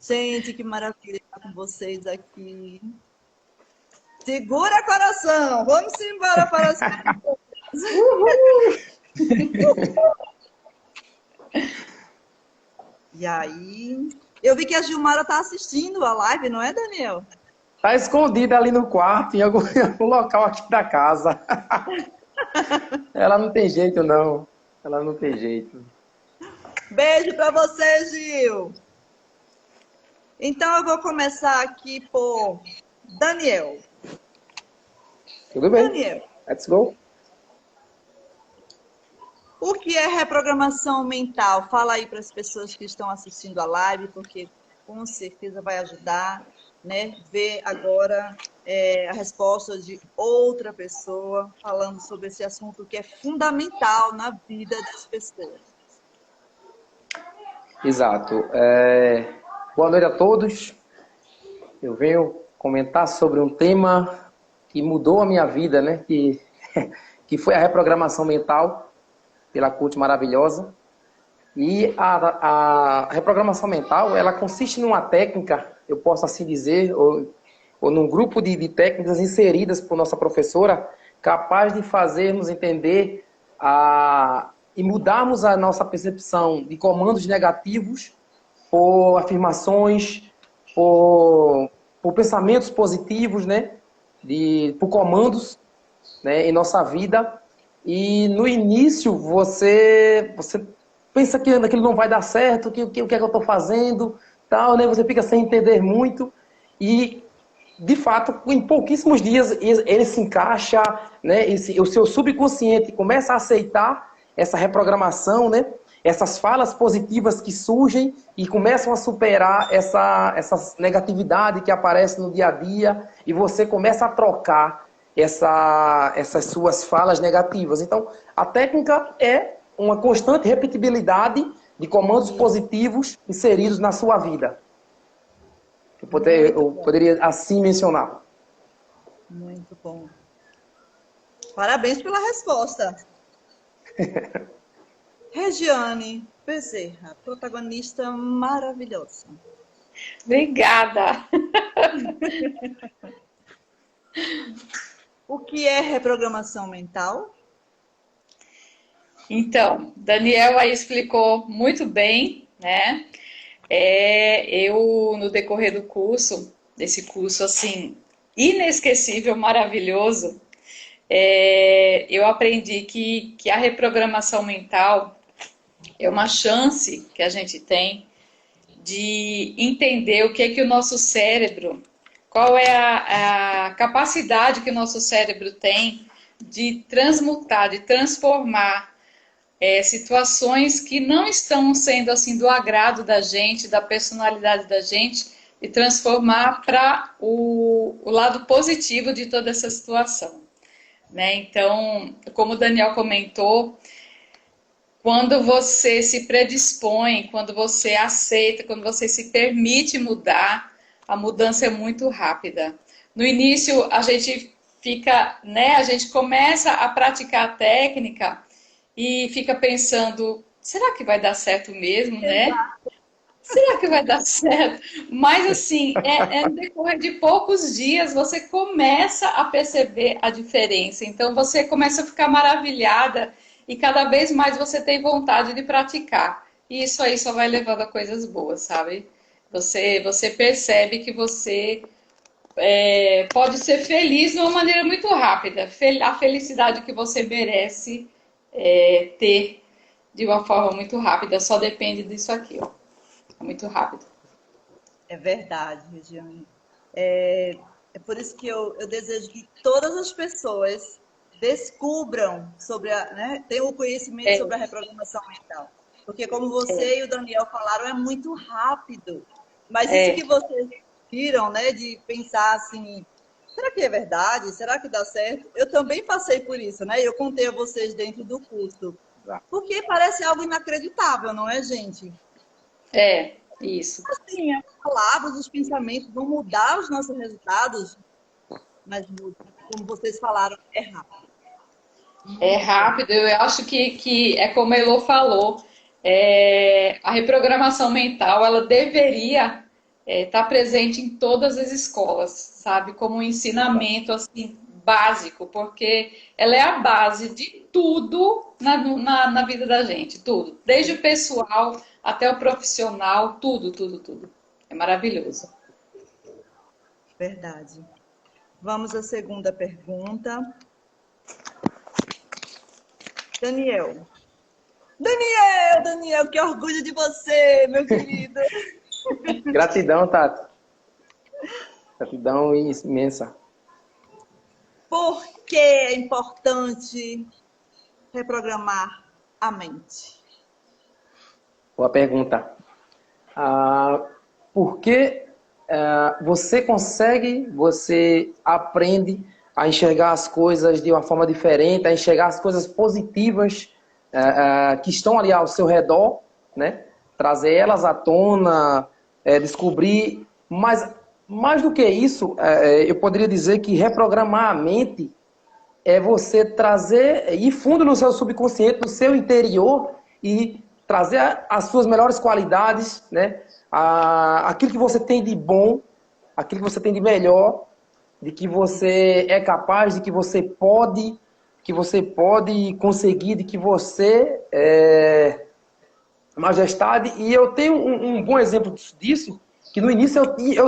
Gente, que maravilha estar com vocês aqui. Segura coração, vamos embora para as perguntas. E aí, eu vi que a Gilmara está assistindo a live, não é, Daniel? Tá escondida ali no quarto, em algum local aqui da casa. Ela não tem jeito, não. Ela não tem jeito. Beijo para você, Gil. Então, eu vou começar aqui por Daniel. Tudo bem? Daniel, Let's go. o que é reprogramação mental? Fala aí para as pessoas que estão assistindo a live, porque com certeza vai ajudar, né? Ver agora a resposta de outra pessoa falando sobre esse assunto que é fundamental na vida das pessoas. Exato. Boa noite a todos. Eu venho comentar sobre um tema que mudou a minha vida, né? Que foi a reprogramação mental pela coach maravilhosa. E a reprogramação mental, ela consiste numa técnica, eu posso assim dizer, ou num grupo de técnicas inseridas por nossa professora, capaz de fazermos entender e mudarmos a nossa percepção de comandos negativos por afirmações, por pensamentos positivos, né? Por comandos, né, em nossa vida. E no início você pensa que aquilo não vai dar certo, o que é que eu estou fazendo, tal, né? Você fica sem entender muito e, de fato, em pouquíssimos dias ele se encaixa, né? O seu subconsciente começa a aceitar essa reprogramação, né? Essas falas positivas que surgem e começam a superar essa negatividade que aparece no dia a dia e você começa a trocar essas suas falas negativas. Então, a técnica é uma constante repetibilidade de comandos positivos inseridos na sua vida. Eu poderia assim mencionar. Muito bom. Parabéns pela resposta. Regiane Bezerra, protagonista maravilhosa. Obrigada. O que é reprogramação mental? Então, Daniel aí explicou muito bem, né? Eu, no decorrer do curso, desse curso assim, inesquecível, maravilhoso, eu aprendi que a reprogramação mental é uma chance que a gente tem de entender o que é que o nosso cérebro, qual é a capacidade que o nosso cérebro tem de transmutar, de transformar situações que não estão sendo assim do agrado da gente, da personalidade da gente, e transformar para o lado positivo de toda essa situação, né? Então, como o Daniel comentou, quando você se predispõe, quando você aceita, quando você se permite mudar, a mudança é muito rápida. No início, a gente fica, né? A gente começa a praticar a técnica e fica pensando, será que vai dar certo mesmo, né? Será que vai dar certo? Mas assim, no decorrer de poucos dias você começa a perceber a diferença. Então você começa a ficar maravilhada e cada vez mais você tem vontade de praticar. E isso aí só vai levando a coisas boas, sabe? Você percebe que você pode ser feliz de uma maneira muito rápida. A felicidade que você merece ter de uma forma muito rápida. Só depende disso aqui, ó. É muito rápido. É verdade, Regiane. É por isso que eu desejo que todas as pessoas descubram sobre né, tenham o conhecimento É, sobre a reprogramação mental. Porque como você e o Daniel falaram, é muito rápido. Mas isso é, que vocês viram, né, de pensar assim, será que é verdade? Será que dá certo? Eu também passei por isso, né? Eu contei a vocês dentro do curso. Porque parece algo inacreditável, não é, gente? isso. Assim, as palavras, os pensamentos vão mudar os nossos resultados, mas, como vocês falaram, é rápido. É Muito bom. rápido, eu acho que é como a Elô falou. A reprogramação mental, ela deveria estar presente em todas as escolas, sabe? Como um ensinamento, assim, básico, porque ela é a base de tudo na vida da gente, tudo. Desde o pessoal até o profissional, tudo, tudo, tudo. É maravilhoso. Verdade. Vamos à segunda pergunta. Daniel. Daniel, que orgulho de você, meu querido. Gratidão, Tati. Gratidão imensa. Por que é importante reprogramar a mente? Boa pergunta. Por que você aprende a enxergar as coisas de uma forma diferente, a enxergar as coisas positivas que estão ali ao seu redor, né? Trazer elas à tona, descobrir. Mas, mais do que isso, eu poderia dizer que reprogramar a mente é você trazer, ir fundo no seu subconsciente, no seu interior e trazer as suas melhores qualidades, né? Aquilo que você tem de bom, aquilo que você tem de melhor, de que você é capaz, de que você pode conseguir, de que você é majestade. E eu tenho um bom exemplo disso, que no início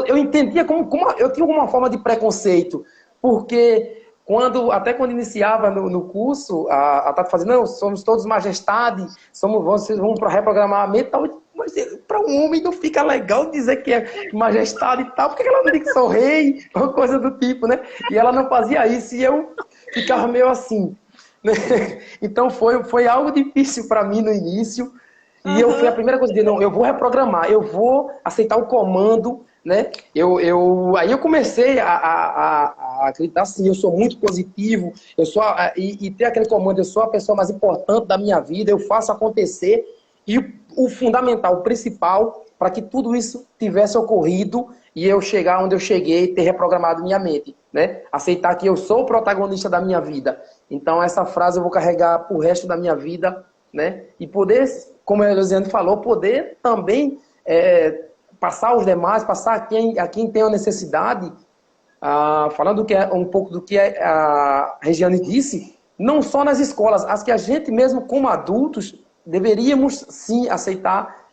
eu entendia como eu tinha alguma forma de preconceito, porque até quando iniciava no curso, a Tati fazia, não, somos todos majestade, vocês vão para reprogramar a mente, mas para um homem não fica legal dizer que é majestade e tal, porque ela não diz que sou rei, ou coisa do tipo, né? E ela não fazia isso, e eu ficava meio assim, né? Então foi algo difícil para mim no início, e foi a primeira coisa de não, eu vou reprogramar, eu vou aceitar o comando, né? Aí eu comecei a acreditar assim, eu sou muito positivo, e ter aquele comando, eu sou a pessoa mais importante da minha vida, eu faço acontecer, e o fundamental, o principal, para que tudo isso tivesse ocorrido e eu chegar onde eu cheguei, ter reprogramado minha mente, né? Aceitar que eu sou o protagonista da minha vida. Então essa frase eu vou carregar pro resto da minha vida, né? E poder, como a Elisiane falou, poder também passar aos demais, passar a quem tem a necessidade, falando um pouco do que a Regiane disse, não só nas escolas, as que a gente mesmo como adultos deveríamos sim aceitar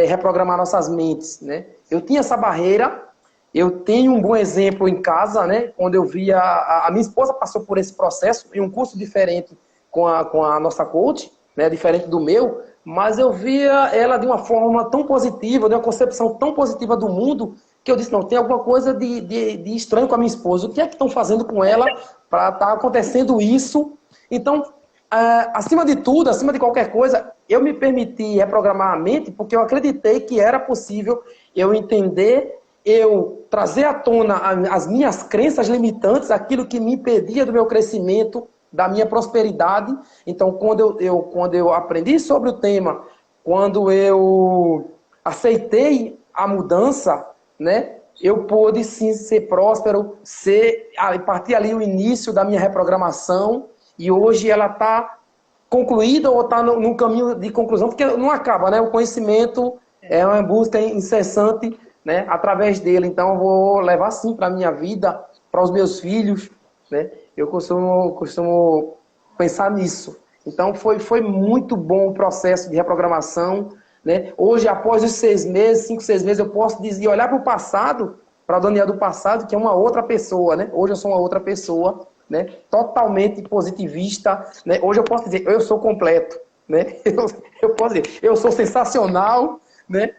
reprogramar nossas mentes, né? Eu tinha essa barreira, eu tenho um bom exemplo em casa, né? Quando eu via a minha esposa passou por esse processo em um curso diferente com a nossa coach, né? Diferente do meu, mas eu via ela de uma forma tão positiva, de uma concepção tão positiva do mundo, que eu disse, não, tem alguma coisa de estranho com a minha esposa. O que é que estão fazendo com ela para estar acontecendo isso? Então, acima de tudo, acima de qualquer coisa, eu me permiti reprogramar a mente porque eu acreditei que era possível eu entender, eu trazer à tona as minhas crenças limitantes, aquilo que me impedia do meu crescimento, da minha prosperidade. Então, quando eu aprendi sobre o tema, quando eu aceitei a mudança, né, eu pude sim ser próspero, partir ali o início da minha reprogramação, e hoje ela está concluída ou está no caminho de conclusão, porque não acaba, né? O conhecimento é uma busca incessante, né, através dele. Então, eu vou levar sim para a minha vida, para os meus filhos, né? Eu costumo pensar nisso. Então, foi muito bom o processo de reprogramação, né? Hoje, após os 6 meses, 5, 6 meses, eu posso dizer, olhar para o passado, para a Daniel do passado, que é uma outra pessoa, né? Hoje eu sou uma outra pessoa, né? Totalmente positivista, né? Hoje eu posso dizer, eu sou completo, né? Eu posso dizer, eu sou sensacional, né?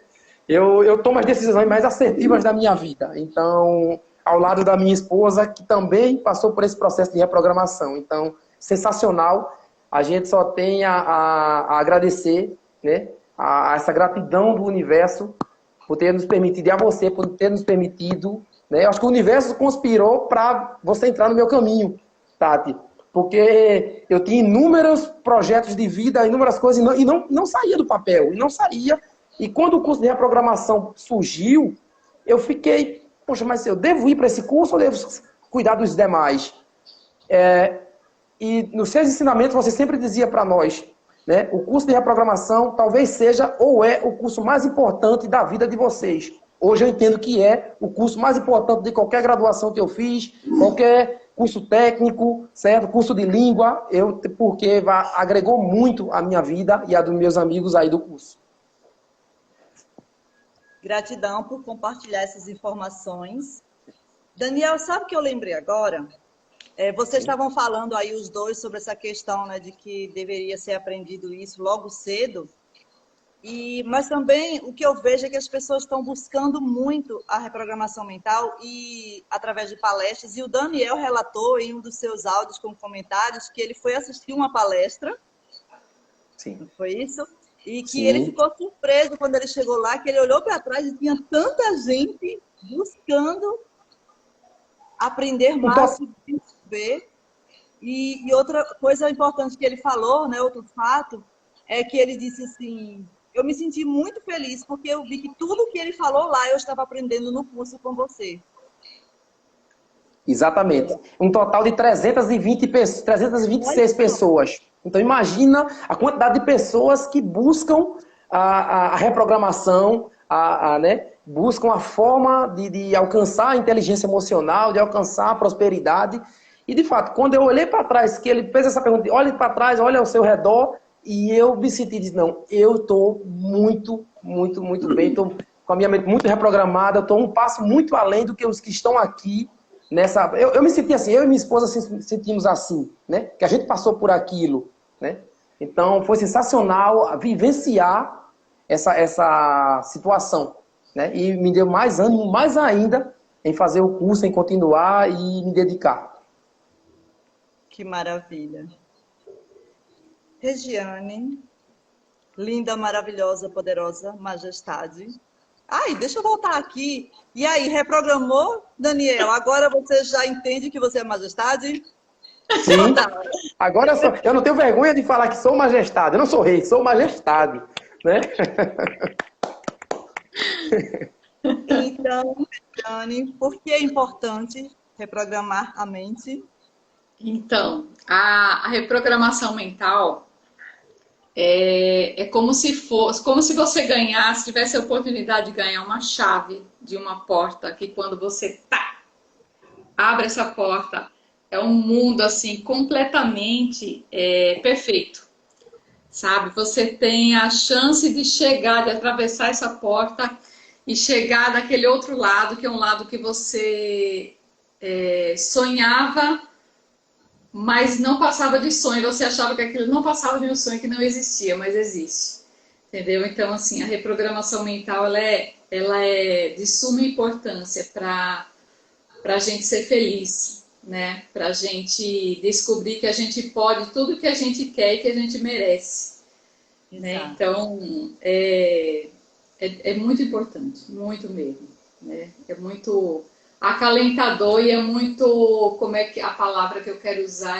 Eu tomo as decisões mais assertivas da minha vida. Então, ao lado da minha esposa, que também passou por esse processo de reprogramação. Então, sensacional. A gente só tem a agradecer, né? A essa gratidão do universo por ter nos permitido, e a você por ter nos permitido, né? Eu acho que o universo conspirou para você entrar no meu caminho, Tati. Porque eu tinha inúmeros projetos de vida, inúmeras coisas, e não saía do papel, e não saía. E quando o curso de reprogramação surgiu, eu fiquei, poxa, mas eu devo ir para esse curso ou devo cuidar dos demais? E nos seus ensinamentos você sempre dizia para nós, né, o curso de reprogramação talvez seja ou é o curso mais importante da vida de vocês. Hoje eu entendo que é o curso mais importante de qualquer graduação que eu fiz, qualquer curso técnico, certo? Curso de língua, porque agregou muito a minha vida e a dos meus amigos aí do curso. Gratidão por compartilhar essas informações. Daniel, sabe o que eu lembrei agora? Vocês estavam falando aí os dois sobre essa questão, né, de que deveria ser aprendido isso logo cedo. Mas também o que eu vejo é que as pessoas estão buscando muito a reprogramação mental e através de palestras. E o Daniel relatou em um dos seus áudios com comentários que ele foi assistir uma palestra. Sim. Não foi isso? E que Sim. Ele ficou surpreso quando ele chegou lá, que ele olhou para trás e tinha tanta gente buscando aprender mais sobre ver. E outra coisa importante que ele falou, né, outro fato, é que ele disse assim, eu me senti muito feliz porque eu vi que tudo que ele falou lá eu estava aprendendo no curso com você. Exatamente. Um total de 326 pessoas. Então, imagina a quantidade de pessoas que buscam a reprogramação, né? Buscam a forma de alcançar a inteligência emocional, de alcançar a prosperidade. E, de fato, quando eu olhei para trás, que ele fez essa pergunta, olhe para trás, olha ao seu redor, e eu me senti, disse, não, eu estou muito, muito, muito bem, estou com a minha mente muito reprogramada, estou um passo muito além do que os que estão aqui. Eu me senti assim, eu e minha esposa sentimos assim, né? Que a gente passou por aquilo, né? Então foi sensacional vivenciar essa situação, né? E me deu mais ânimo, mais ainda, em fazer o curso, em continuar e me dedicar. Que maravilha. Regiane, linda, maravilhosa, poderosa, majestade. Ai, deixa eu voltar aqui. E aí, reprogramou, Daniel? Agora você já entende que você é majestade? Sim. Agora eu não tenho vergonha de falar que sou majestade. Eu não sou rei, sou majestade. Né? Então, Dani, por que é importante reprogramar a mente? Então, a reprogramação mental é como se fosse, como se você ganhasse, tivesse a oportunidade de ganhar uma chave de uma porta, que quando você abre essa porta, é um mundo assim completamente perfeito, sabe? Você tem a chance de chegar, de atravessar essa porta e chegar daquele outro lado, que é um lado que você sonhava, mas não passava de sonho, você achava que aquilo não passava de um sonho, que não existia, mas existe, entendeu? Então, assim, a reprogramação mental, ela é de suma importância para a gente ser feliz, né? Para a gente descobrir que a gente pode tudo que a gente quer e que a gente merece, né? Então, é muito importante, muito mesmo, né? É muito acalentador e é muito, como é que a palavra que eu quero usar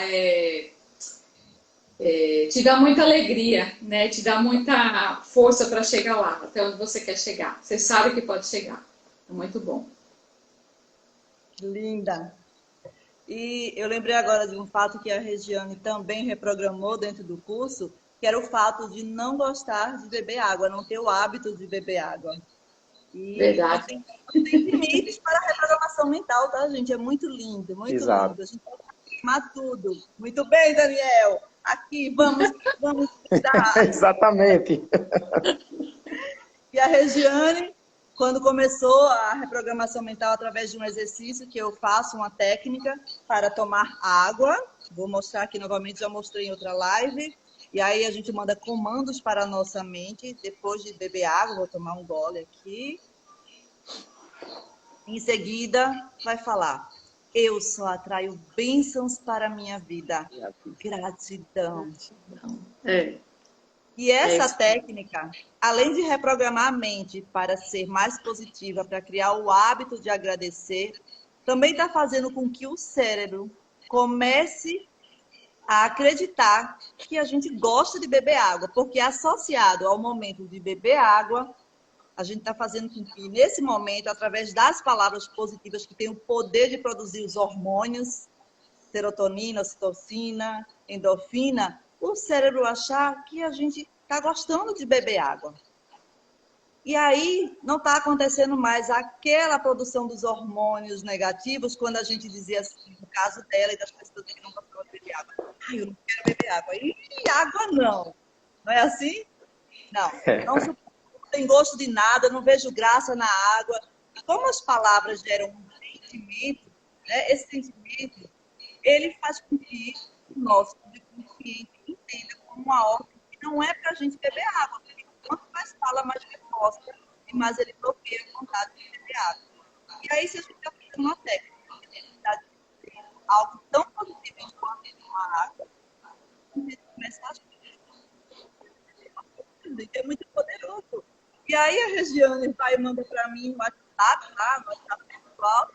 te dá muita alegria, né? Te dá muita força para chegar lá, até onde você quer chegar. Você sabe que pode chegar. É muito bom. Linda. E eu lembrei agora de um fato que a Regiane também reprogramou dentro do curso, que era o fato de não gostar de beber água, não ter o hábito de beber água. E verdade. Não tem limites para a reprogramação mental, tá, gente? É muito lindo, muito Exato. lindo. A gente pode afirmar tudo. Muito bem, Daniel. Aqui, vamos dar. Exatamente. E a Regiane, quando começou a reprogramação mental através de um exercício que eu faço, uma técnica para tomar água. Vou mostrar aqui novamente, já mostrei em outra live. E aí a gente manda comandos para a nossa mente, depois de beber água, vou tomar um gole aqui. Em seguida, vai falar, eu só atraio bênçãos para a minha vida. Gratidão. E essa técnica, além de reprogramar a mente para ser mais positiva, para criar o hábito de agradecer, também está fazendo com que o cérebro comece a acreditar que a gente gosta de beber água, porque associado ao momento de beber água, a gente está fazendo com que, nesse momento, através das palavras positivas que têm o poder de produzir os hormônios, serotonina, ocitocina, endorfina, o cérebro achar que a gente está gostando de beber água. E aí não está acontecendo mais aquela produção dos hormônios negativos, quando a gente dizia assim, no caso dela e das pessoas que não gostavam de beber água. Ai, eu não quero beber água. E água não. Não é assim? Não. Não tem gosto de nada, não vejo graça na água. E como as palavras geram um sentimento, né, esse sentimento, ele faz com que o nosso subconsciente entenda como uma ordem que não é para a gente beber água. Porque quanto mais fala, mais resposta, e mais ele bloqueia a vontade de beber água. E aí, se a gente aplica uma técnica, de algo tão positivo quanto uma água, a gente começa a é muito poderoso. E aí a Regiane vai e manda para mim no WhatsApp, lá, no WhatsApp pessoal,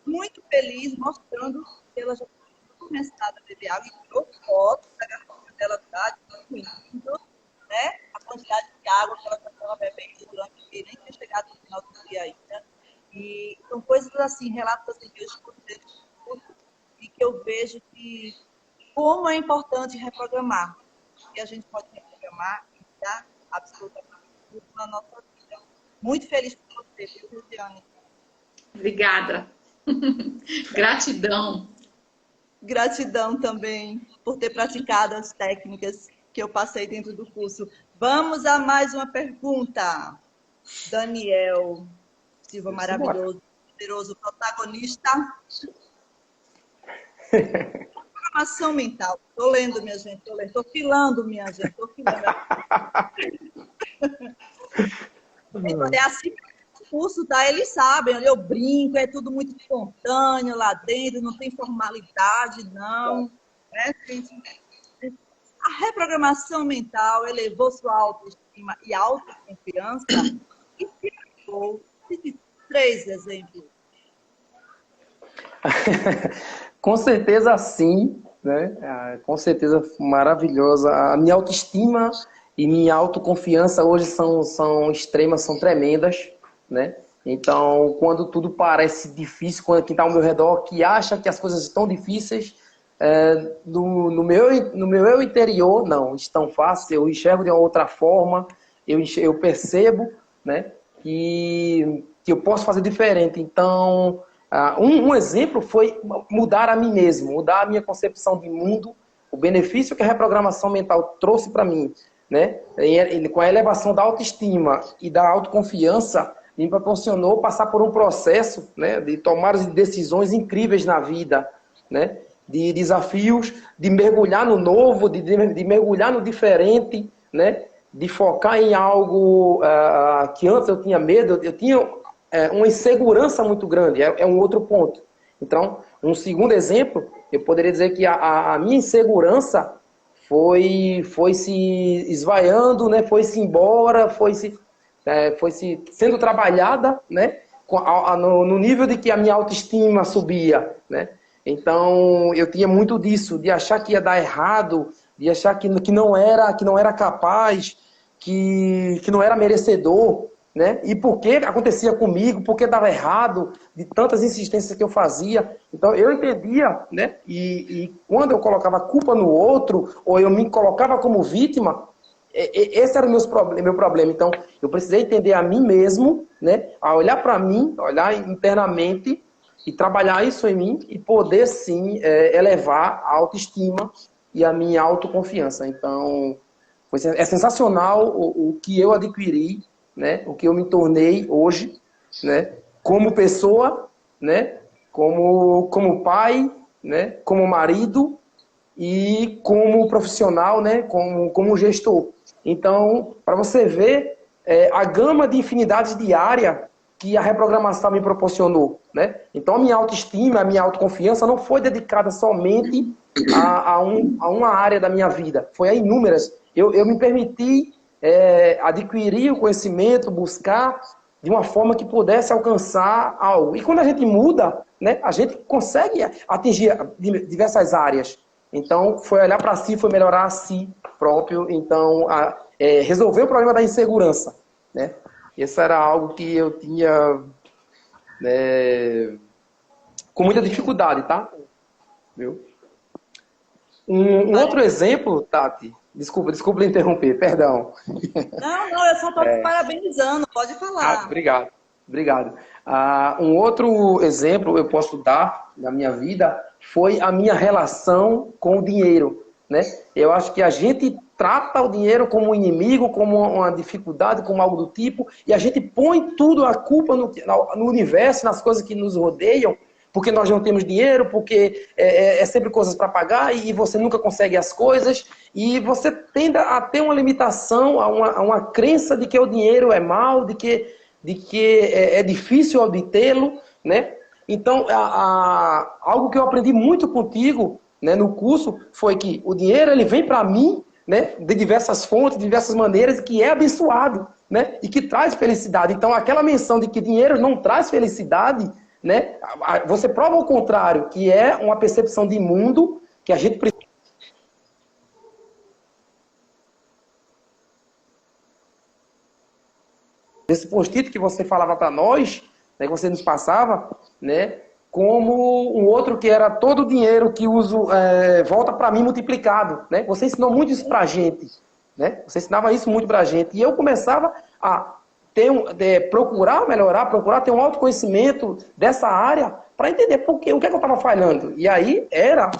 muito feliz, mostrando que ela já tinha começado a beber água e tirou fotos da garrafa dela, incluindo, né, a quantidade de água que ela já estava bebendo durante o dia, nem tinha chegado no final do dia ainda. E são coisas assim, relatos assim, que eu escuto dentro do curso e que eu vejo que como é importante reprogramar. Que a gente pode reprogramar e dar absolutamente tudo na nossa vida. Muito feliz por você, viu, Regiane? Obrigada. Gratidão. Gratidão também por ter praticado as técnicas que eu passei dentro do curso. Vamos a mais uma pergunta. Daniel Silva, maravilhoso, poderoso protagonista. Programação mental. Estou lendo, minha gente, estou lendo. Estou filando, minha gente, estou filando. É assim que o curso, tá? Eles sabem, eu brinco, é tudo muito espontâneo lá dentro, não tem formalidade, não. É, gente. A reprogramação mental elevou sua autoestima e autoconfiança e ficou. Cite 3 exemplos. Com certeza sim, né? Com certeza maravilhosa. A minha autoestima e minha autoconfiança hoje são extremas, são tremendas, né? Então, quando tudo parece difícil, quando quem está ao meu redor que acha que as coisas estão difíceis, no meu eu interior, não, estão fáceis, eu enxergo de uma outra forma, eu percebo, né, que eu posso fazer diferente. Então, um exemplo foi mudar a mim mesmo, mudar a minha concepção de mundo, o benefício que a reprogramação mental trouxe para mim, né? Com a elevação da autoestima e da autoconfiança, me proporcionou passar por um processo, né, de tomar decisões incríveis na vida, né? De desafios, de mergulhar no novo, de mergulhar no diferente, né? De focar em algo que antes eu tinha medo, eu tinha uma insegurança muito grande, é um outro ponto. Então, um segundo exemplo, eu poderia dizer que a minha insegurança foi se esvaiando, né? Foi-se embora, foi se sendo trabalhada, né? No nível de que a minha autoestima subia, né? Então, eu tinha muito disso, de achar que ia dar errado, de achar que não era capaz, que não era merecedor, né? E por que acontecia comigo, por que dava errado, de tantas insistências que eu fazia. Então, eu entendia, né? E quando eu colocava a culpa no outro, ou eu me colocava como vítima, esse era o meu problema. Então, eu precisei entender a mim mesmo, né? A olhar para mim, olhar internamente, e trabalhar isso em mim e poder, sim, elevar a autoestima e a minha autoconfiança. Então, é sensacional o que eu adquiri, né? O que eu me tornei hoje, né? Como pessoa, né? Como pai, né? Como marido e como profissional, né? Como gestor. Então, para você ver a gama de infinidades de área que a reprogramação me proporcionou, né? Então, a minha autoestima, a minha autoconfiança não foi dedicada somente a uma área da minha vida, foi a inúmeras. Eu me permiti adquirir o conhecimento, buscar de uma forma que pudesse alcançar algo. E quando a gente muda, né, a gente consegue atingir diversas áreas. Então, foi olhar para si, foi melhorar a si próprio. Então, resolver o problema da insegurança, né? Isso era algo que eu tinha com muita dificuldade, tá? Viu? Um outro exemplo, Tati, desculpa interromper, perdão. Não, eu só estou te parabenizando, pode falar. Obrigado, obrigado. Um outro exemplo eu posso dar na minha vida foi a minha relação com o dinheiro, né? Eu acho que a gente trata o dinheiro como um inimigo, como uma dificuldade, como algo do tipo, e a gente põe tudo a culpa no universo, nas coisas que nos rodeiam, porque nós não temos dinheiro, porque é sempre coisas para pagar e você nunca consegue as coisas, e você tende a ter uma limitação, a uma crença de que o dinheiro é mal, de que é difícil obtê-lo, né? Então, algo que eu aprendi muito contigo, né, no curso foi que o dinheiro ele vem para mim, né, de diversas fontes, de diversas maneiras, que é abençoado, né, e que traz felicidade. Então, aquela menção de que dinheiro não traz felicidade, né, você prova o contrário, que é uma percepção de mundo que a gente precisa. Esse post-it que você falava para nós, né, que você nos passava, né, como um outro que era todo o dinheiro que uso volta para mim multiplicado, né? Você ensinou muito isso para a gente, né? Você ensinava isso muito para a gente. E eu começava a procurar melhorar, procurar ter um autoconhecimento dessa área para entender o que é que eu estava falhando. E aí era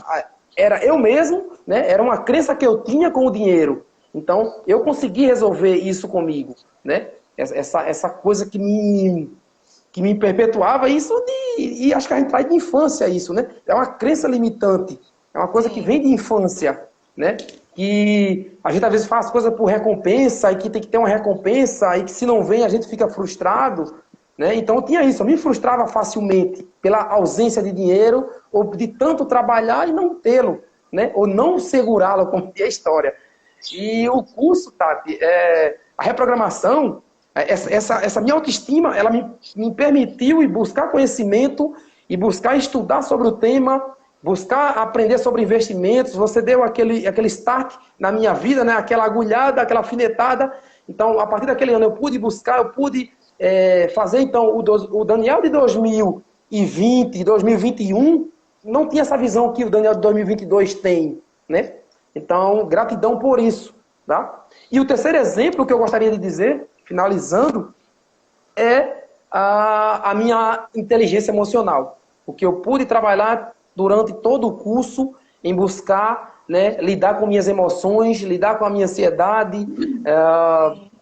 eu mesmo, né? Era uma crença que eu tinha com o dinheiro. Então, eu consegui resolver isso comigo, né? Essa coisa que me perpetuava isso e acho que a gente traz de infância isso, né? É uma crença limitante, é uma coisa que vem de infância, né? Que a gente às vezes faz coisas por recompensa e que tem que ter uma recompensa e que se não vem a gente fica frustrado, né? Então eu tinha isso, eu me frustrava facilmente pela ausência de dinheiro ou de tanto trabalhar e não tê-lo, né? Ou não segurá-lo, como é a história. E o curso, Tati, a reprogramação, essa minha autoestima, ela me permitiu ir buscar conhecimento e buscar estudar sobre o tema, buscar aprender sobre investimentos. Você deu aquele start na minha vida, né? Aquela agulhada, aquela alfinetada. Então, a partir daquele ano, eu pude buscar, eu pude fazer, então, o Daniel de 2020, 2021, não tinha essa visão que o Daniel de 2022 tem, né? Então, gratidão por isso, tá? E o terceiro exemplo que eu gostaria de dizer, finalizando, é a minha inteligência emocional. O que eu pude trabalhar durante todo o curso em buscar, né, lidar com minhas emoções, lidar com a minha ansiedade.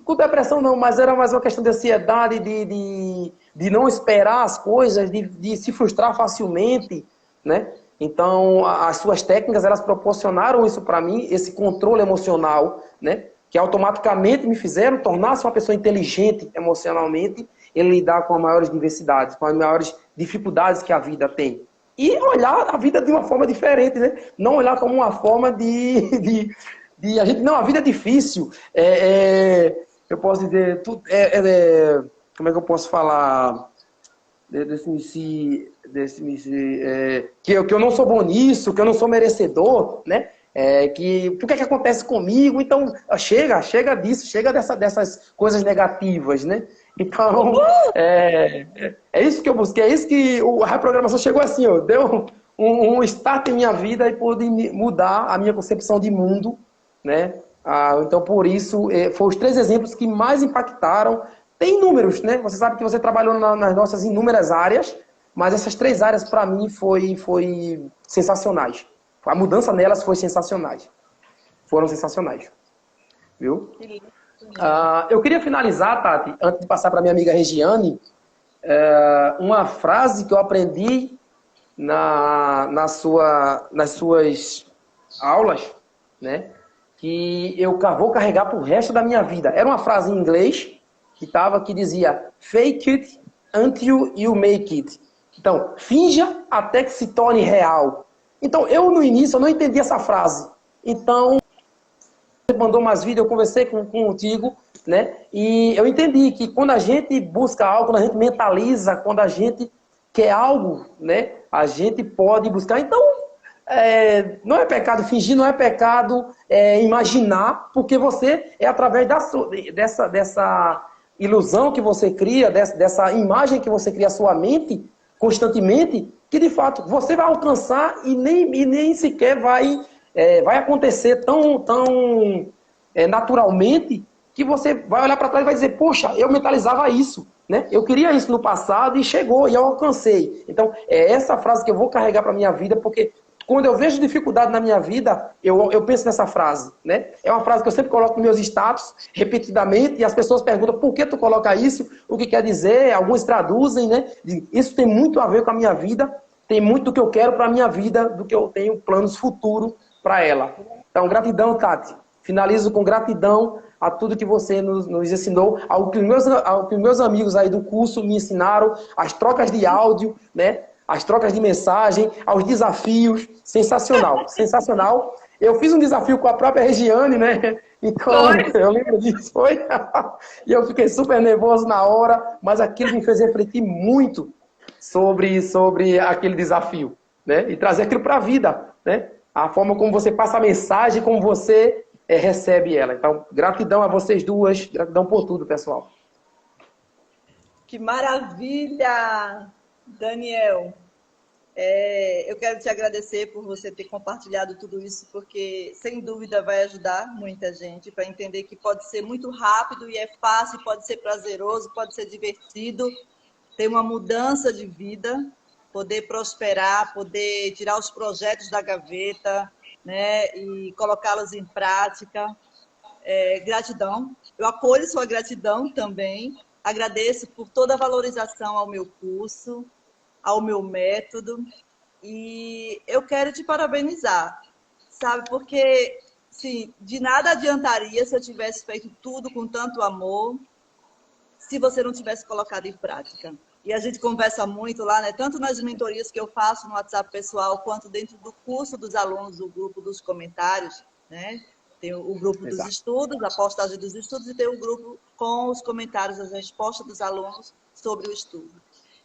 Com depressão não, mas era mais uma questão de ansiedade, de não esperar as coisas, de se frustrar facilmente, né? Então, as suas técnicas, elas proporcionaram isso para mim, esse controle emocional, né? Que automaticamente me fizeram tornar-se uma pessoa inteligente emocionalmente e lidar com as maiores diversidades, com as maiores dificuldades que a vida tem. E olhar a vida de uma forma diferente, né? Não olhar como uma forma a gente, não, a vida é difícil. Eu posso dizer, como é que eu posso falar? Que eu não sou bom nisso, que eu não sou merecedor, né? Por que acontece comigo? Então, chega disso, chega dessas coisas negativas, né? Então, é isso que eu busquei, é isso que a reprogramação chegou assim, ó, deu um start em minha vida e pude mudar a minha concepção de mundo, né? Então, por isso, foram os 3 exemplos que mais impactaram. Tem números, né? Você sabe que você trabalhou nas nossas inúmeras áreas, mas essas 3 áreas, para mim, foi sensacionais. A mudança nelas foi sensacionais. Foram sensacionais. Viu? Eu queria finalizar, Tati, antes de passar para minha amiga Regiane, uma frase que eu aprendi nas suas aulas, né? Que eu vou carregar para o resto da minha vida. Era uma frase em inglês que dizia fake it until you make it. Então, finja até que se torne real. Então, eu no início eu não entendi essa frase. Então, você mandou mais vídeos, eu conversei contigo, né? E eu entendi que quando a gente busca algo, quando a gente mentaliza, quando a gente quer algo, né? A gente pode buscar. Então, não é pecado fingir, não é pecado imaginar, porque você através dessa ilusão que você cria, dessa imagem que você cria a sua mente constantemente, que de fato você vai alcançar e nem sequer vai vai acontecer tão naturalmente que você vai olhar para trás e vai dizer, poxa, eu mentalizava isso, né? Eu queria isso no passado e chegou, e eu alcancei. Então, é essa frase que eu vou carregar para a minha vida, porque quando eu vejo dificuldade na minha vida, eu penso nessa frase, né? É uma frase que eu sempre coloco nos meus status, repetidamente, e as pessoas perguntam, por que tu coloca isso? O que quer dizer? Alguns traduzem, né? Isso tem muito a ver com a minha vida, tem muito do que eu quero para a minha vida, do que eu tenho planos futuros para ela. Então, gratidão, Tati. Finalizo com gratidão a tudo que você nos ensinou, ao que meus amigos aí do curso me ensinaram, as trocas de áudio, né? As trocas de mensagem, aos desafios. Sensacional, sensacional. Eu fiz um desafio com a própria Regiane, né? Então, eu lembro disso, foi? E eu fiquei super nervoso na hora, mas aquilo me fez refletir muito sobre aquele desafio, né? E trazer aquilo para a vida, né? A forma como você passa a mensagem, como você recebe ela. Então, gratidão a vocês duas, gratidão por tudo, pessoal. Que maravilha, Daniel. Eu quero te agradecer por você ter compartilhado tudo isso, porque, sem dúvida, vai ajudar muita gente para entender que pode ser muito rápido e é fácil, pode ser prazeroso, pode ser divertido, ter uma mudança de vida, poder prosperar, poder tirar os projetos da gaveta, né, e colocá-los em prática. Gratidão. Eu acolho sua gratidão também. Agradeço por toda a valorização ao meu curso, ao meu método. E eu quero te parabenizar, sabe? Porque, sim, de nada adiantaria se eu tivesse feito tudo com tanto amor, se você não tivesse colocado em prática. E a gente conversa muito lá, né? Tanto nas mentorias que eu faço no WhatsApp pessoal, quanto dentro do curso dos alunos, do grupo dos comentários, né? Tem o grupo dos estudos, a postagem dos estudos, e tem o grupo com os comentários, as respostas dos alunos sobre o estudo.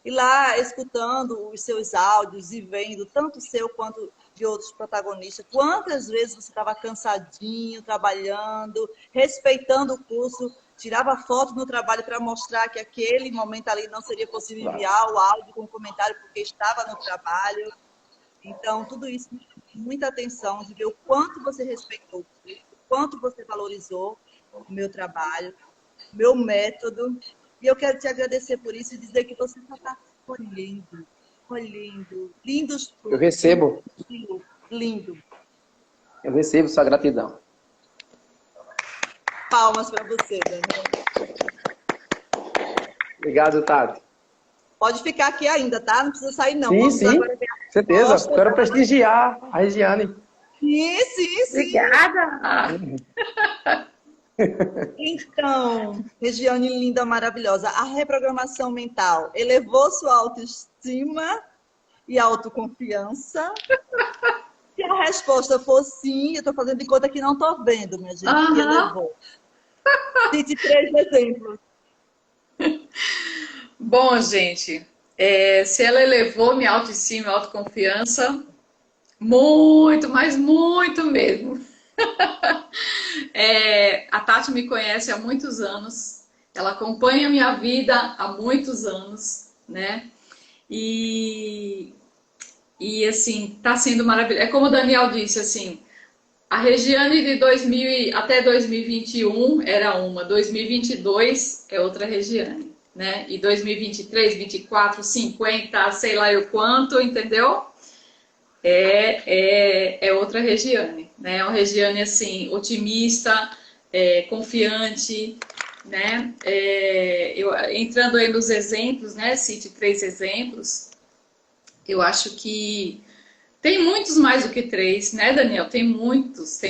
E lá, escutando os seus áudios e vendo tanto o seu quanto de outros protagonistas, quantas vezes você estava cansadinho, trabalhando, respeitando o curso, tirava foto no trabalho para mostrar que aquele momento ali não seria possível enviar o áudio com comentário porque estava no trabalho. Então, tudo isso me chama muita atenção de ver o quanto você respeitou, o quanto você valorizou o meu trabalho, o meu método. E eu quero te agradecer por isso e dizer que você só está colhendo, lindos frutos. Eu recebo. Lindo. Eu recebo sua gratidão. Palmas para você, Daniel. Obrigado, Tati. Pode ficar aqui ainda, tá? Não precisa sair, não. Sim, Vamos sim, agora ver a certeza. resposta. Quero prestigiar a Regiane. Sim. Obrigada! Então, Regiane linda, maravilhosa, a reprogramação mental elevou sua autoestima e autoconfiança? Se a resposta for sim, eu estou fazendo de conta que não estou vendo, minha gente, que elevou. Cite 3 exemplos. Bom, gente, se ela elevou minha autoestima e autoconfiança, muito, mas muito mesmo. A Tati me conhece há muitos anos, ela acompanha a minha vida há muitos anos, né? E assim, tá sendo maravilhoso. É como o Daniel disse, assim, a Regiane de 2000 até 2021 era uma, 2022 é outra Regiane, né? E 2023, 24, 50, sei lá eu quanto, entendeu? É outra Regiane, né? É uma Regiane, assim, otimista, confiante, né? Entrando aí nos exemplos, né? Cite 3 exemplos. Eu acho que tem muitos mais do que 3, né, Daniel? Tem muitos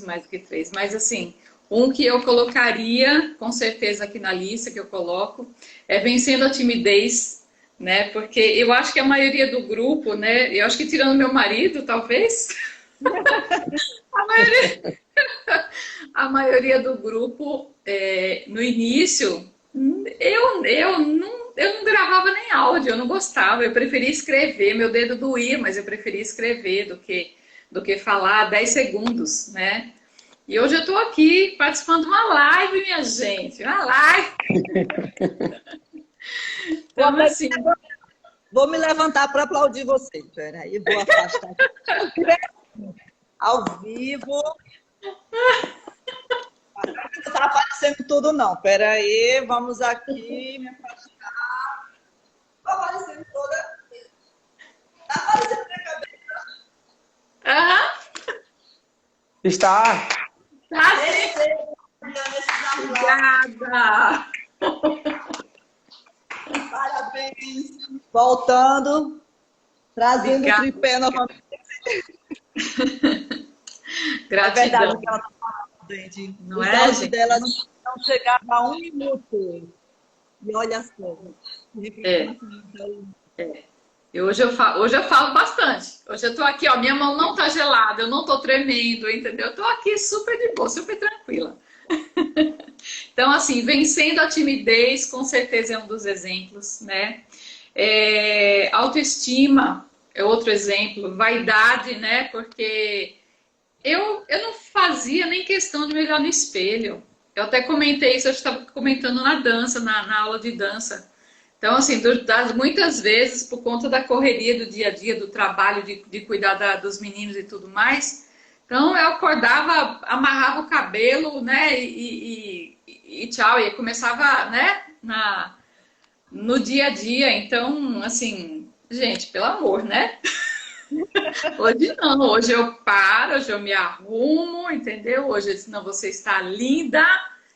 mais do que 3. Mas, assim, um que eu colocaria, com certeza aqui na lista que eu coloco, é vencendo a timidez, né? Porque eu acho que a maioria do grupo, né? Eu acho que tirando meu marido, talvez, a maioria do grupo, no início, eu não gravava nem áudio, eu não gostava, eu preferia escrever, meu dedo doía, mas eu preferia escrever do que falar 10 segundos, né? E hoje eu estou aqui participando de uma live, minha gente, uma live. Então, assim... Vou me levantar para aplaudir você. Peraí, vou afastar. ao vivo. Não está aparecendo tudo, não. Espera aí, vamos aqui me afastar. Está aparecendo toda. Está aparecendo minha cabeça. Aham. Está. Tá sim. Obrigada. Parabéns. Voltando, trazendo o tripé novamente. Gratidão. É verdade o que ela está falando, gente. Não Os é, áudios gente? dela não chegavam a 1 minuto. E olha só. E hoje eu falo bastante. Hoje eu tô aqui, ó, minha mão não tá gelada, eu não tô tremendo, entendeu? Eu tô aqui super de boa, super tranquila. Então, assim, vencendo a timidez, com certeza é um dos exemplos, né? Autoestima é outro exemplo, vaidade, né? Porque eu não fazia nem questão de me olhar no espelho. Eu até comentei isso, eu estava comentando na dança, na aula de dança. Então, assim, muitas vezes, por conta da correria do dia a dia, do trabalho, de cuidar dos meninos e tudo mais, então eu acordava, amarrava o cabelo, né, e tchau, e começava, né, no dia a dia. Então, assim, gente, pelo amor, né? Hoje não, hoje eu paro, hoje eu me arrumo, entendeu? Hoje, senão você está linda,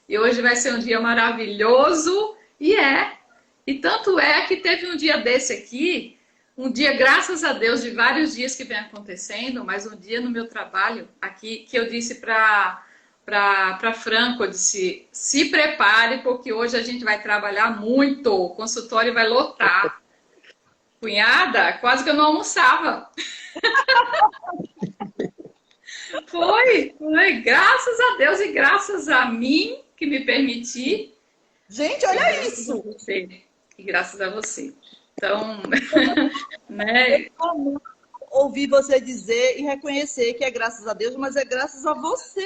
e hoje vai ser um dia maravilhoso, e é. E tanto é que teve um dia desse aqui, um dia, graças a Deus, de vários dias que vem acontecendo, mas um dia no meu trabalho aqui, que eu disse para Franco, eu disse, se prepare, porque hoje a gente vai trabalhar muito, o consultório vai lotar. Cunhada, quase que eu não almoçava. Foi, graças a Deus e graças a mim que me permiti. Gente, olha isso! E graças a você. Então, né? Ouvir você dizer e reconhecer que é graças a Deus, mas é graças a você,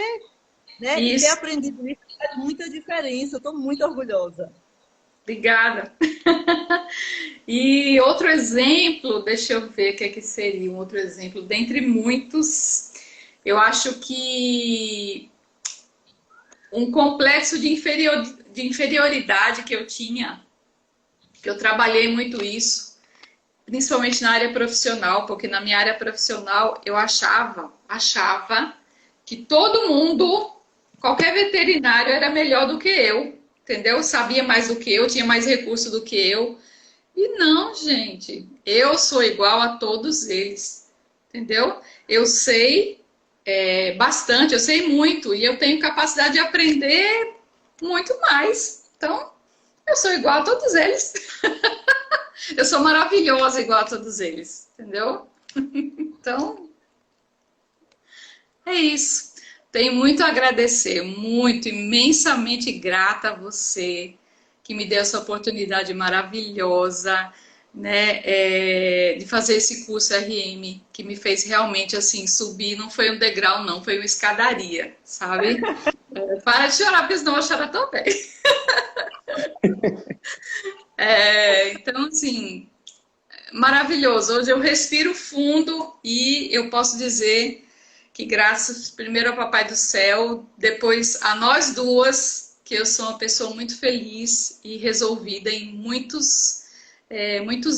né? E ter Isso. aprendido isso faz muita diferença. Eu estou muito orgulhosa. Obrigada. E outro exemplo, deixa eu ver o que é que seria um outro exemplo, dentre muitos, eu acho que um complexo de inferioridade que eu tinha, que eu trabalhei muito isso, principalmente na área profissional, porque na minha área profissional eu achava que todo mundo, qualquer veterinário era melhor do que eu, entendeu? Sabia mais do que eu, tinha mais recurso do que eu. E não, gente, eu sou igual a todos eles, entendeu? Eu sei bastante, eu sei muito e eu tenho capacidade de aprender muito mais. Então, eu sou igual a todos eles. Eu sou maravilhosa igual a todos eles, entendeu? Então, é isso. Tenho muito a agradecer, muito, imensamente grata a você que me deu essa oportunidade maravilhosa, né, de fazer esse curso RM, que me fez realmente assim subir. Não foi um degrau, não, foi uma escadaria, sabe? Para de chorar, porque senão eu vou chorar também. Então, assim, maravilhoso. Hoje eu respiro fundo e eu posso dizer que graças primeiro ao Papai do Céu, depois a nós duas, que eu sou uma pessoa muito feliz e resolvida em muitos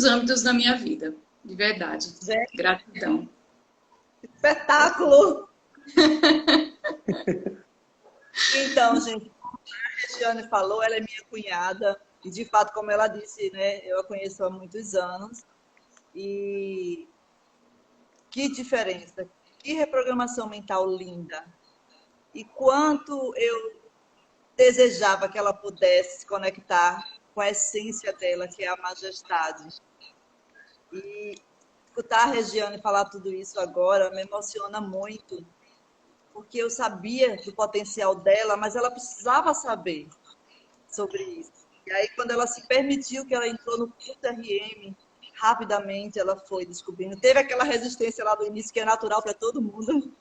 âmbitos da minha vida, de verdade. Gente, Gratidão. espetáculo! Então, gente, como a Regiane falou, ela é minha cunhada. E, de fato, como ela disse, né, eu a conheço há muitos anos. E que diferença, que reprogramação mental linda. E quanto eu desejava que ela pudesse se conectar com a essência dela, que é a majestade. E escutar a Regiane falar tudo isso agora me emociona muito, porque eu sabia do potencial dela, mas ela precisava saber sobre isso. E aí, quando ela se permitiu, que ela entrou no curso RM, rapidamente ela foi descobrindo. Teve aquela resistência lá do início, que é natural para todo mundo,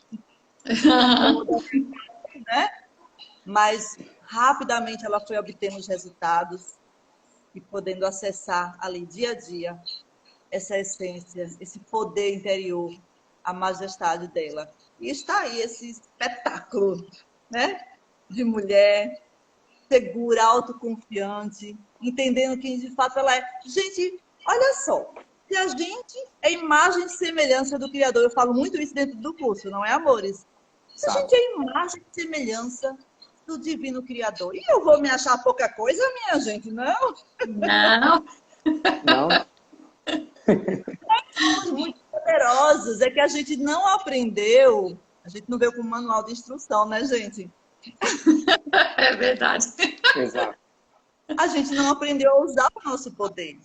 né? Mas rapidamente ela foi obtendo os resultados e podendo acessar ali dia a dia essa essência, esse poder interior, a majestade dela. E está aí esse espetáculo, né? De mulher segura, autoconfiante, entendendo quem de fato ela é. Gente, olha só, se a gente é imagem e semelhança do Criador, eu falo muito isso dentro do curso, não é, amores? Se a Sabe? gente é imagem e semelhança do Divino Criador, e eu vou me achar pouca coisa, minha gente? Não, Não, Não? somos muito poderosos, é que a gente não aprendeu, a gente não veio com manual de instrução, né, gente? é verdade. Exato. A gente não aprendeu a usar o nosso poder.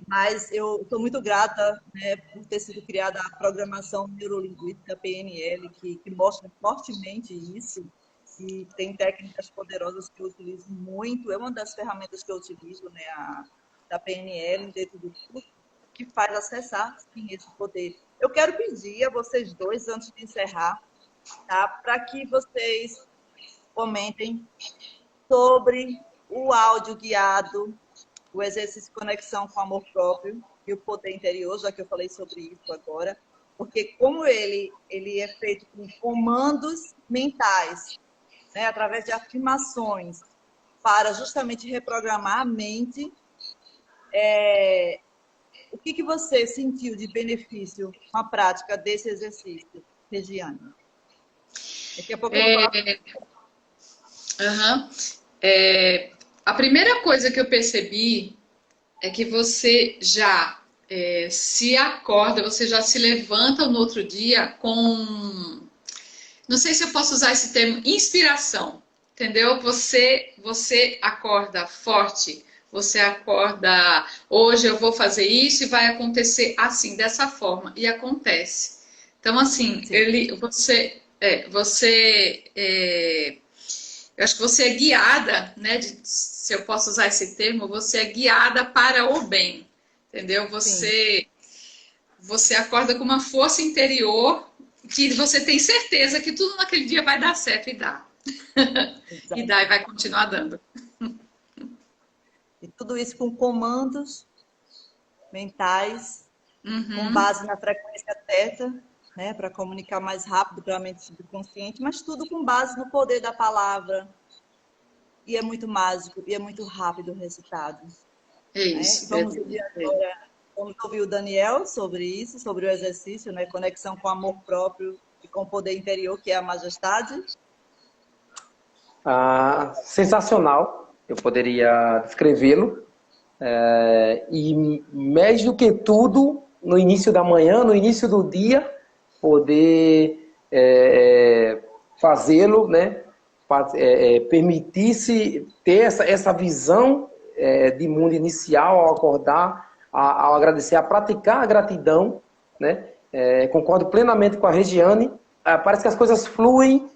Mas eu estou muito grata, né, por ter sido criada a programação neurolinguística PNL, que mostra fortemente isso, e tem técnicas poderosas que eu utilizo muito. É uma das ferramentas que eu utilizo, né, da PNL dentro do curso, que faz acessar, sim, esse poder. Eu quero pedir a vocês dois, antes de encerrar, tá, para que vocês comentem sobre o áudio guiado, o exercício de conexão com o amor próprio e o poder interior, já que eu falei sobre isso agora, porque como ele é feito com comandos mentais, né, através de afirmações, para justamente reprogramar a mente, o que você sentiu de benefício com a prática desse exercício, Regiane? Daqui a pouco eu vou falar. Aham. A primeira coisa que eu percebi é que você já se acorda, você já se levanta no outro dia com, não sei se eu posso usar esse termo, inspiração, entendeu? Você acorda forte, você acorda, hoje eu vou fazer isso e vai acontecer assim, dessa forma, e acontece. Então, assim, Sim, eu acho que você é guiada, né? Se eu posso usar esse termo, você é guiada para o bem, entendeu? sim, Você acorda com uma força interior que você tem certeza que tudo naquele dia vai dar certo e dá. E exato. dá e vai continuar dando. E tudo isso com comandos mentais, com Uhum. base na frequência teta, né, para comunicar mais rápido para a mente subconsciente, mas tudo com base no poder da palavra. E é muito mágico e é muito rápido o resultado. É Né? isso. Vamos ouvir agora, vamos ouvir o Daniel sobre isso, sobre o exercício, né, conexão com o amor próprio e com o poder interior, que é a majestade. Sensacional, eu poderia descrevê-lo. E mais do que tudo, no início da manhã, no início do dia, poder fazê-lo, né? Permitir-se ter essa visão de mundo inicial ao acordar, ao agradecer, a praticar a gratidão, né? Concordo plenamente com a Regiane. Parece que as coisas fluem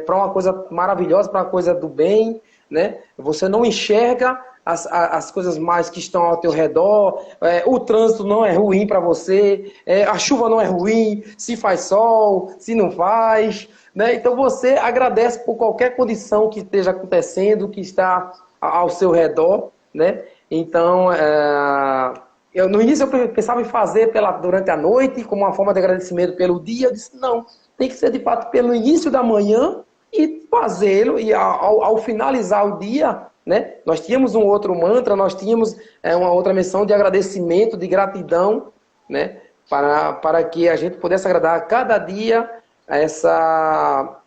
para uma coisa maravilhosa, para uma coisa do bem, né? Você não enxerga as coisas mais que estão ao teu redor, o trânsito não é ruim para você, a chuva não é ruim, se faz sol, se não faz, né? Então você agradece por qualquer condição que esteja acontecendo, que está ao seu redor, né? Então, no início eu pensava em fazer durante a noite, como uma forma de agradecimento pelo dia. Eu disse, não, tem que ser de fato pelo início da manhã e fazê-lo, e ao finalizar o dia, né, nós tínhamos um outro mantra, nós tínhamos uma outra menção de agradecimento, de gratidão, né, para que a gente pudesse agradar a cada dia essa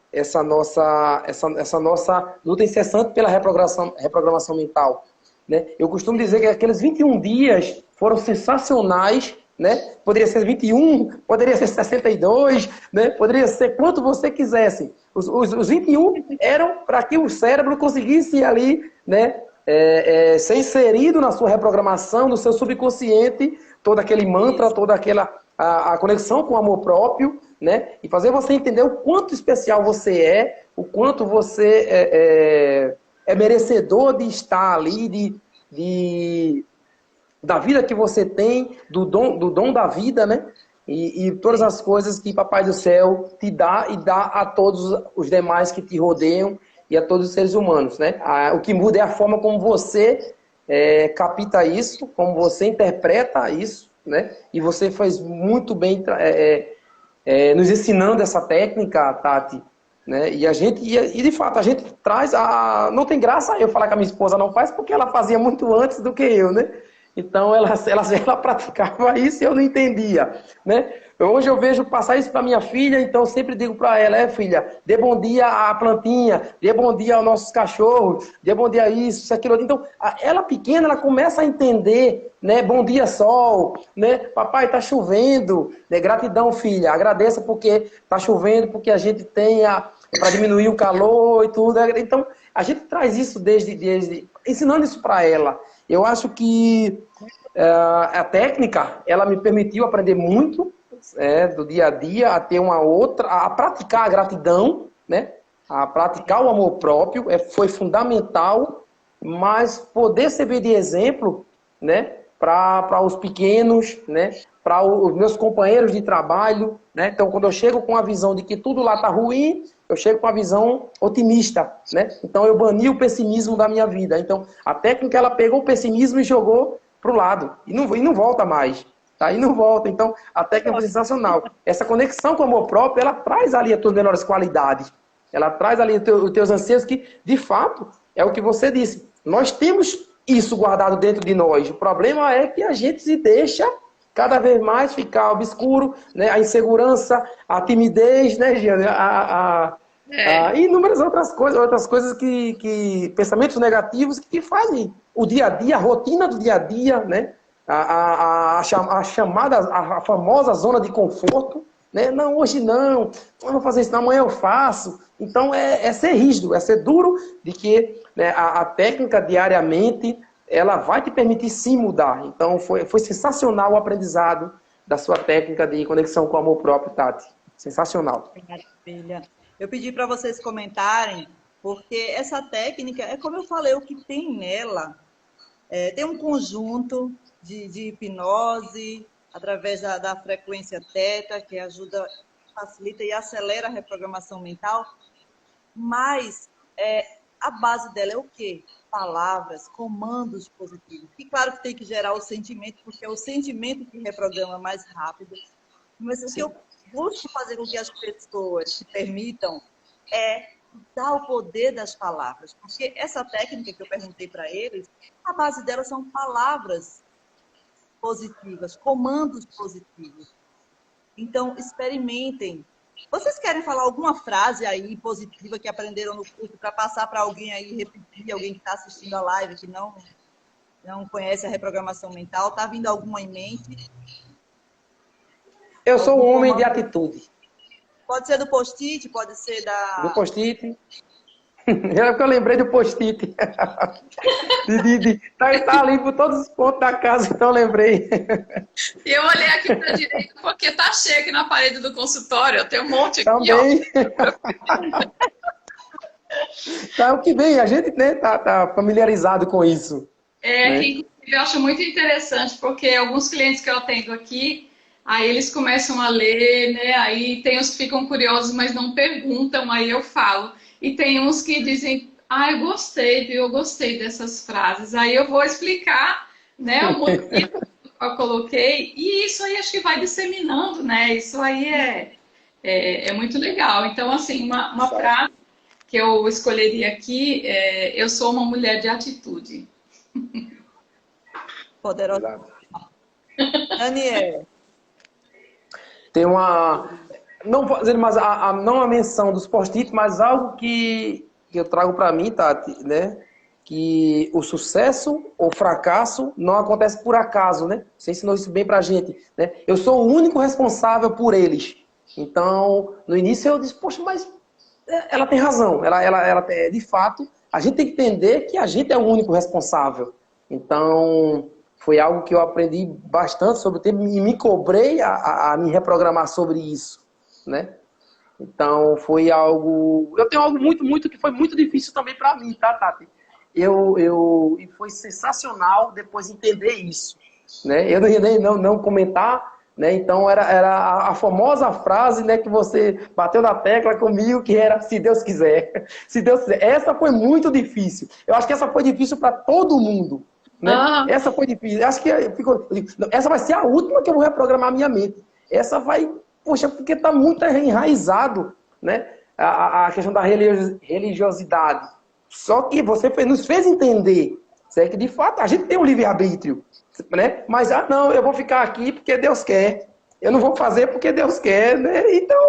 nossa luta incessante pela reprogramação mental. Né? Eu costumo dizer que aqueles 21 dias foram sensacionais, né? Poderia ser 21, poderia ser 62, né? Poderia ser quanto você quisesse. Os 21 eram para que o cérebro conseguisse ali, né? Ser inserido na sua reprogramação, no seu subconsciente, todo aquele mantra, toda aquela a conexão com o amor próprio, né? E fazer você entender o quanto especial você é, o quanto você é merecedor de estar ali, da vida que você tem, do dom da vida, né? E todas as coisas que Papai do Céu te dá e dá a todos os demais que te rodeiam e a todos os seres humanos, né? O que muda é a forma como você capta isso, como você interpreta isso, né? E você faz muito bem nos ensinando essa técnica, Tati, né? E de fato, a gente traz não tem graça eu falar que a minha esposa não faz, porque ela fazia muito antes do que eu, né? Então, ela praticava isso e eu não entendia, né? Hoje eu vejo passar isso para minha filha, então eu sempre digo para ela, filha, dê bom dia à plantinha, dê bom dia aos nossos cachorros, dê bom dia a isso, aquilo. Então, ela pequena, ela começa a entender, né? Bom dia, sol, né? Papai, tá chovendo, né? Gratidão, filha, agradeça porque tá chovendo, porque a gente tenha para diminuir o calor e tudo. Então, a gente traz isso desde ensinando isso para ela. Eu acho que a técnica, ela me permitiu aprender muito do dia a dia, a ter a praticar a gratidão, né? A praticar o amor próprio, foi fundamental, mas poder servir de exemplo, né? Para os pequenos, né? Para os meus companheiros de trabalho, né? Então, quando eu chego com a visão de que tudo lá está ruim, eu chego com a visão otimista, né? Então, eu bani o pessimismo da minha vida. Então, a técnica, ela pegou o pessimismo e jogou para o lado. E não volta mais. Tá? E não volta. Então, a técnica é sensacional. Essa conexão com o amor próprio, ela traz ali as tuas melhores qualidades. Ela traz ali os teus anseios que, de fato, é o que você disse. Nós temos isso guardado dentro de nós. O problema é que a gente se deixa cada vez mais ficar obscuro, né? A insegurança, a timidez, né, Giane? E inúmeras outras coisas que pensamentos negativos que fazem o dia a dia, a rotina do dia a dia, né? A famosa zona de conforto, né? Não, hoje não vou fazer isso, não, amanhã eu faço. Então é ser rígido, é ser duro, de que, né, a técnica diariamente ela vai te permitir sim mudar. Então foi sensacional o aprendizado da sua técnica de conexão com o amor próprio, Tati. Sensacional. Maravilha. Eu pedi para vocês comentarem, porque essa técnica, é como eu falei, o que tem nela, tem um conjunto de hipnose, através da frequência teta, que ajuda, facilita e acelera a reprogramação mental, mas a base dela é o quê? Palavras, comandos positivos. E claro que tem que gerar o sentimento, porque é o sentimento que reprograma mais rápido. Mas o que eu busco fazer com que as pessoas se permitam é dar o poder das palavras. Porque essa técnica que eu perguntei para eles, a base dela são palavras positivas, comandos positivos. Então, experimentem. Vocês querem falar alguma frase aí positiva que aprenderam no curso para passar para alguém aí, repetir, alguém que está assistindo a live, que não conhece a reprogramação mental? Está vindo alguma em mente? Eu sou um homem de atitude. Pode ser do post-it, pode ser Do post-it. É porque eu lembrei do post-it. Tá ali por todos os pontos da casa, então eu lembrei. E eu olhei aqui para a direita porque tá cheio aqui na parede do consultório. Tem um monte aqui, também. Tá o que vem, a gente, né, tá familiarizado com isso. Né? Inclusive, eu acho muito interessante, porque alguns clientes que eu atendo aqui, aí eles começam a ler, né? Aí tem os que ficam curiosos, mas não perguntam, aí eu falo. E tem uns que dizem, eu gostei dessas frases. Aí eu vou explicar, né, o motivo que eu coloquei, e isso aí acho que vai disseminando, né? Isso aí é muito legal. Então, assim, uma frase que eu escolheria aqui eu sou uma mulher de atitude. Poderosa. Daniel. Tem não fazendo mais não a menção dos post-it, mas algo que eu trago para mim, Tati, né? Que o sucesso ou fracasso não acontece por acaso, né? Você ensinou isso bem pra gente, né? Eu sou o único responsável por eles. Então, no início eu disse, poxa, mas ela tem razão. Ela de fato, a gente tem que entender que a gente é o único responsável. Então, foi algo que eu aprendi bastante sobre o tema e me cobrei a me reprogramar sobre isso, né? Então, foi algo... Eu tenho algo muito que foi muito difícil também para mim, tá, Tati? E foi sensacional depois entender isso, né? Eu não ia nem não comentar, né? Então, era a famosa frase, né, que você bateu na tecla comigo, que era, se Deus quiser. Se Deus quiser. Essa foi muito difícil. Eu acho que essa foi difícil para todo mundo. Né? Essa foi difícil. Acho que essa vai ser a última que eu vou reprogramar a minha mente. Essa vai Poxa, porque está muito enraizado, né? A questão da religiosidade. Só que você nos fez entender, certo? Que de fato a gente tem um livre-arbítrio, né? Mas, não, eu vou ficar aqui porque Deus quer. Eu não vou fazer porque Deus quer, né? Então,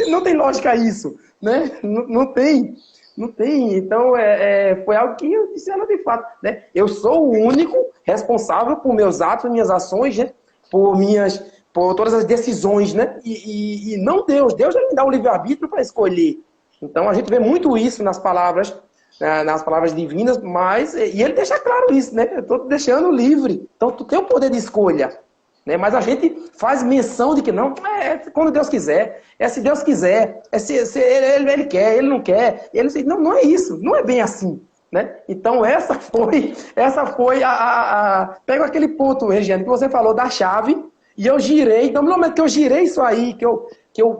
não tem lógica isso, né? Não tem. Não tem. Então, foi algo que eu disse ela de fato, né? Eu sou o único responsável por meus atos, minhas ações, né? Por todas as decisões, né? E não Deus. Deus já me dá o livre-arbítrio para escolher. Então, a gente vê muito isso nas palavras divinas, mas, e ele deixa claro isso, né? Eu estou te deixando livre. Então, tu tem o poder de escolha. Né? Mas a gente faz menção de que não, quando Deus quiser, se Deus quiser, se ele quer, ele não quer. Não é isso, não é bem assim. Né? Então, essa foi pega aquele ponto, Regiane, que você falou da chave, e eu girei. Então, no momento que eu girei isso aí,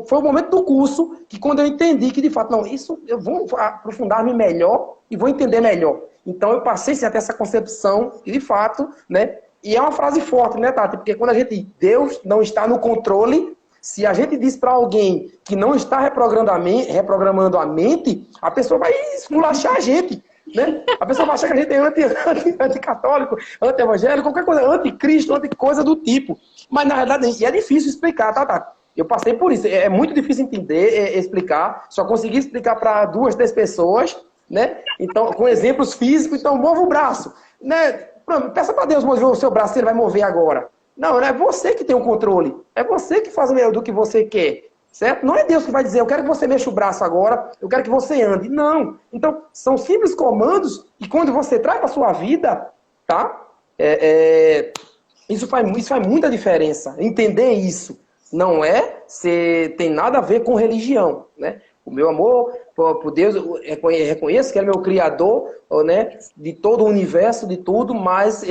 foi o momento do curso, que quando eu entendi que, de fato, não, isso eu vou aprofundar-me melhor e vou entender melhor. Então, eu passei até essa concepção, e de fato, né? E é uma frase forte, né, Tati? Porque quando a gente, Deus não está no controle, se a gente diz para alguém que não está reprogramando a mente, a pessoa vai esculachar a gente. Né? A pessoa vai achar que a gente é anticatólico, anti-evangélico, qualquer coisa, anticristo, anti-coisa do tipo. Mas, na verdade, e é difícil explicar, tá? Eu passei por isso. É muito difícil entender, explicar. Só consegui explicar para 2, 3 pessoas, né? Então, com exemplos físicos, então mova o braço. Né? Peça para Deus mover o seu braço, ele vai mover agora. Não é você que tem o controle. É você que faz o melhor do que você quer. Certo? Não é Deus que vai dizer, eu quero que você mexa o braço agora, eu quero que você ande. Não. Então, são simples comandos e quando você traz para a sua vida, tá? Isso faz muita diferença. Entender isso não tem nada a ver com religião, né? O meu amor por Deus, eu reconheço que Ele é meu Criador, né? De todo o universo, de tudo, mas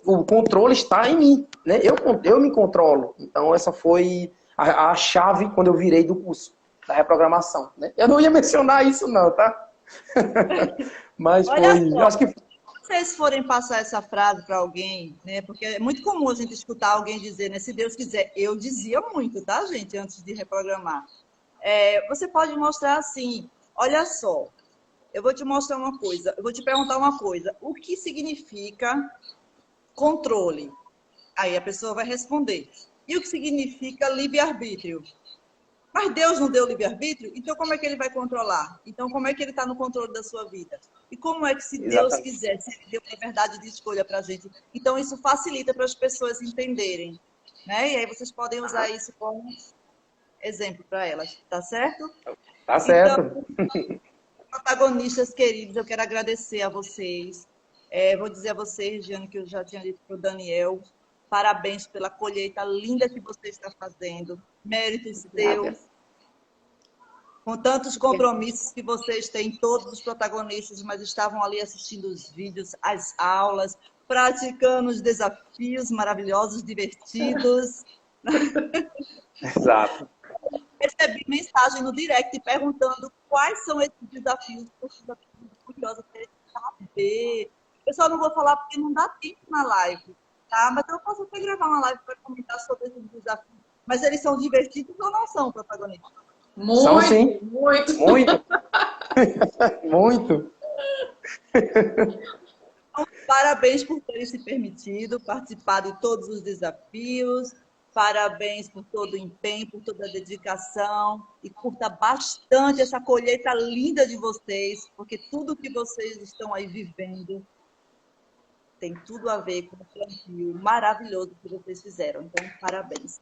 o controle está em mim, né? Eu me controlo. Então, essa foi a chave quando eu virei do curso da reprogramação, né? Eu não ia mencionar isso não, tá? Mas Olha foi... só, Eu acho que... se vocês forem passar essa frase para alguém, né? Porque é muito comum a gente escutar alguém dizer, né? Se Deus quiser. Eu dizia muito, tá, gente? Antes de reprogramar. Você pode mostrar assim, olha só, eu vou te mostrar uma coisa, eu vou te perguntar uma coisa. O que significa controle? Aí a pessoa vai responder. E o que significa livre-arbítrio? Mas Deus não deu livre-arbítrio? Então como é que ele vai controlar? Então como é que ele está no controle da sua vida? E como é que se Deus Exatamente. quiser, se ele deu liberdade de escolha para a gente? Então isso facilita para as pessoas entenderem. Né? E aí vocês podem usar isso como exemplo para elas, tá certo? Tá Então, certo. protagonistas queridos, eu quero agradecer a vocês. Vou dizer a vocês, Regiane, que eu já tinha dito para o Daniel, parabéns pela colheita linda que você está fazendo. Méritos seus, com tantos compromissos que vocês têm, todos os protagonistas, mas estavam ali assistindo os vídeos, as aulas, praticando os desafios maravilhosos, divertidos. Exato. Recebi mensagem no direct perguntando quais são esses desafios, porque eu estou muito curiosa para saber. Pessoal, não vou falar porque não dá tempo na live, tá? Mas eu posso até gravar uma live para comentar sobre esses desafios. Mas eles são divertidos ou não são, protagonistas? Muito, São sim. muito. Muito. Muito. Então, parabéns por terem se permitido participar de todos os desafios. Parabéns por todo o empenho, por toda a dedicação. E curta bastante essa colheita linda de vocês, porque tudo que vocês estão aí vivendo tem tudo a ver com o plantio maravilhoso que vocês fizeram. Então, parabéns.